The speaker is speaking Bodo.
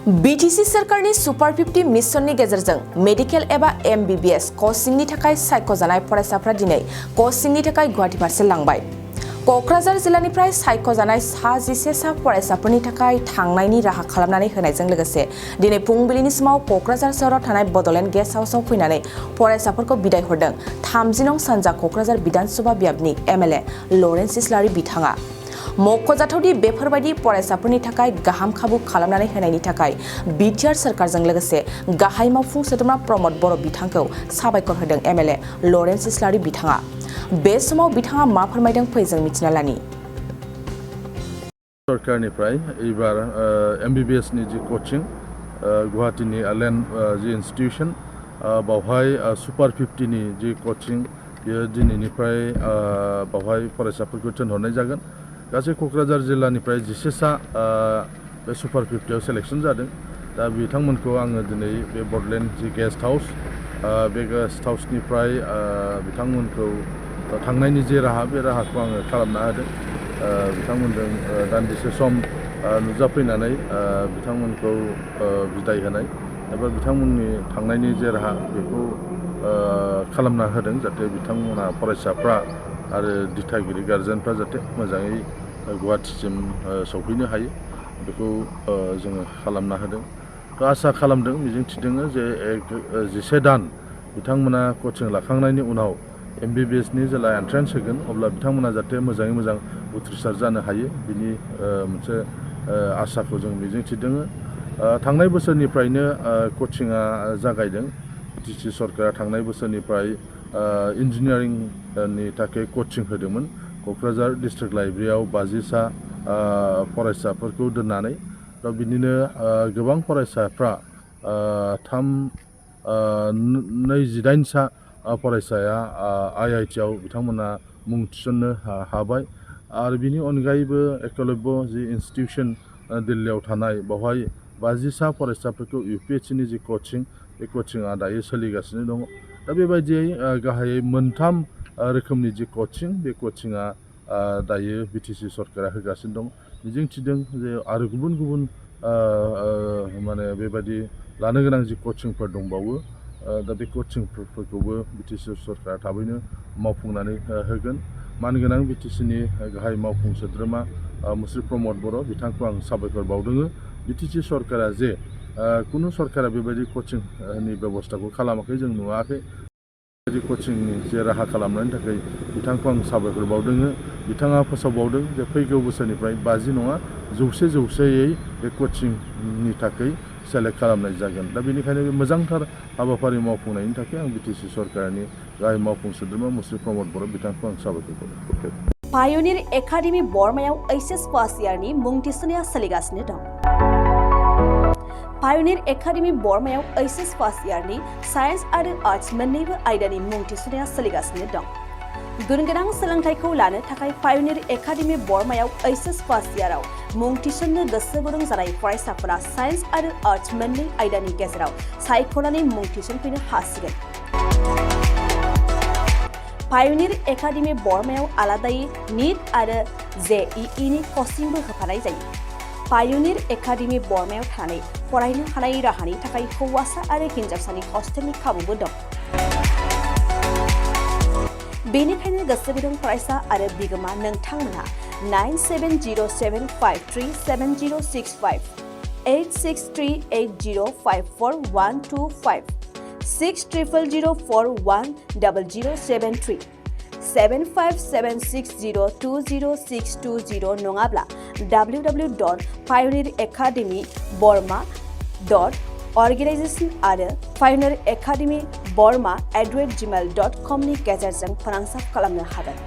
बीटीसी सरकारनि सुपार 50 मिशननि गेजेरजों मेडिकेल एबा MBBS कचिंनि थाखाय सायख'जानाय फरायसाफ्रा दिनै कचिंनि थाखाय गुवाहाटी फारसे लांबाय। क'क्राझार जिल्लानिफ्राय सायख'जानाय 11 फरायसाफोरनि थाखाय थांनायनि राहा खालामनानै होनायजों लोगोसे दिनै फुंबिलिनि समाव क'क्राझार सोहोराव थानाय बडलेण्ड गेस्ट हाउसआव फैनानै फरायसाफोरखौ बिदाय हरदों 30 नं सानजा क'क्राझार विधानसभा बियाबनि MLA लरेन्स इस्लारि बिथाङा। मख'जाथावदि बेफोरबायदि फरायसाफोरनि थाखाय गाहाम खाबु खालामनानै होनायनि थाखाय बिटिआर सरकारजों लोगोसे गाहाय मावफुं सोद्रोमा प्रमद बर' बिथांखौ साबायखर होदों MLA लरेन्स इस्लारि बिथाङा। बे समाव बिथाङा मा फोरमायदों फै जों मिथिना लानि। सरकारनिफ्राय एबार MBBS नि जि कोचिं गुवाहाटीनि आलेन जि इन्स्टिट्यूशन बावहाय सुपार 50 नि जि कोचिं बेयो दिनैनिफ्राय बावहाय फरायसाफोरखौ थिनहरनाय जागोन। गासै क'क्राझार जिल्लानिफ्राय 11 बे सुपार 50 आव सेलेक्शन जादों। दा बिथांमोनखौ आङो दिनै बे बडलेण्ड जि गेस्ट हाउस बे गेस्ट हाउसनिफ्राय बिथांमोनखौ थांनायनि जे राहा बे राहाखौ आङो खालामना होदों। बिथांमोनजों दान्दिसे सम नुजाफैनानै बिथांमोनखौ बिदाय होनाय एबा बिथांमोननि थांनायनि जे राहा बेखौ खालामना होदों जाहाथे बिथांमोना फरायसाफ्रा आरो दिथागिरि गार्जेनफ्रा जाहाथे मोजाङै गुवाहाटीसिम सौफैनो हायो बेखौ जोङो खालामना होदों। आसा खालामदों मिजिंथिदों जे 11 दान बिथांमोना कोचिं लाखांनायनि उनाव MBBS नि जेला एन्ट्रेन्स होगोन अब्ला बिथांमोना जाहाथे मोजाङै मोजां उथ्रिसार जानो हायो बिनि मोनसे आसाखौ जों मिजिंथिदों। थांनाय बोसोरनिफ्रायनो कोचिंआ जागायदों। बीटीसी सरकारा थांनाय बोसोरनिफ्राय इन्जिनियारिंनि थाखाय कोचिं होदोंमोन। क'क्राझार डिस्ट्रिक्ट लाइब्रेरियाव 50 फरायसाफोरखौ दोननानै दा बिदिनो गोबां फरायसाफ्रा 28 फरायसाया IIT आव बिथांमोना मुं थिसननो हाबाय आरो बिनि अनगायैबो एकलव्य जि इन्स्टिट्यूशन दिल्लीयाव थानाय बावहाय 50 फरायसाफोरखौ UPSC नि जि कोचिं बे कोचिंआ दायो सोलिगासिनो दङ। दा बेबायदियै गाहायै मोनथाम रोखोमनि जि कोचिं बे कोचिंआ दायो बीटीसी सरकारा होगासिनो दं। मिजिंथिदों जे आरो गुबुन गुबुन माने बेबायदि लानो गोनां जि कोचिंफोर दंबावो दा बे कोचिंफोरखौबो बीटीसी सरकारा थाबैनो मावफुंनानै होगोन। मानगोनां BTC नि गाहाय मावफुं सोद्रोमा मुस्रि प्रमद बर' बिथांखौ आं साबायखर बावदों। BTC सरकारा जे कुनु सरकारा बेबायदि कोचिंनि बेबस्थाखौ खालामाखै जों नुवाखै। बेबायदि कोचिंनि जे राहा खालामनायनि थाखाय बिथांखौ आं साबायखर बावदों। बिथाङा फोसावबावदों जे फैगौ बोसोरनिफ्राय 50 नङा 100% बे कोचिंनि थाखाय सेलेक्ट खालामनाय जागोन। दा बेनिखायनो बे मोजांथार हाबाफारि मावफुंनायनि थाखाय आं BTC सरकारनि गाहाय मावफुं सोद्रोमा मुस्रि प्रमद बर' बिथांखौ आं साबायखर बावदों। पायनियर एकाडेमी बरमायाव HS फार्स्ट इयारनि मुं थिसननाया सोलिगासिनो दं। पायनियर एकाडेमी बरमायाव HS फार्स्ट इयारनि साइन्स आरो आर्ट्स मोन्नैबो आयदानि मुं थिसननाया सोलिगासिनो दं। गुनगोनां सोलोंथाइखौ लानो थाखाय पायनियर एकाडेमी बरमायाव HS फार्स्ट इयाराव मुं थिसननो गोसो गुदुं जानाय फरायसाफोरा साइन्स आरो आर्ट्स मोन्नै आयदानि गेजेराव सायख'नानै मुं थिसनफैनो हासिगोन। पायनियर एकाडेमी बरमायाव आलादायै नीट आरो JEE नि कचिंबो होफानाय जायो। पायनियर एकाडेमी बरमायाव थानानै फरायनो हानाय राहानि थाखाय हौवासा आरो हिन्जावसानि हस्टेलनि खाबुबो दं। बेनिखायनो गोसो गुदुं फरायसा आरो बिगोमा नोंथांमोनहा 9707537065 8638054125 6000410073 7576020620 नङाब्ला www.pioneeracademyborma.organization आरो pioneeracademyborma@gmail.com नि गेजेरजों फोनांजाब खालामनो हागोन।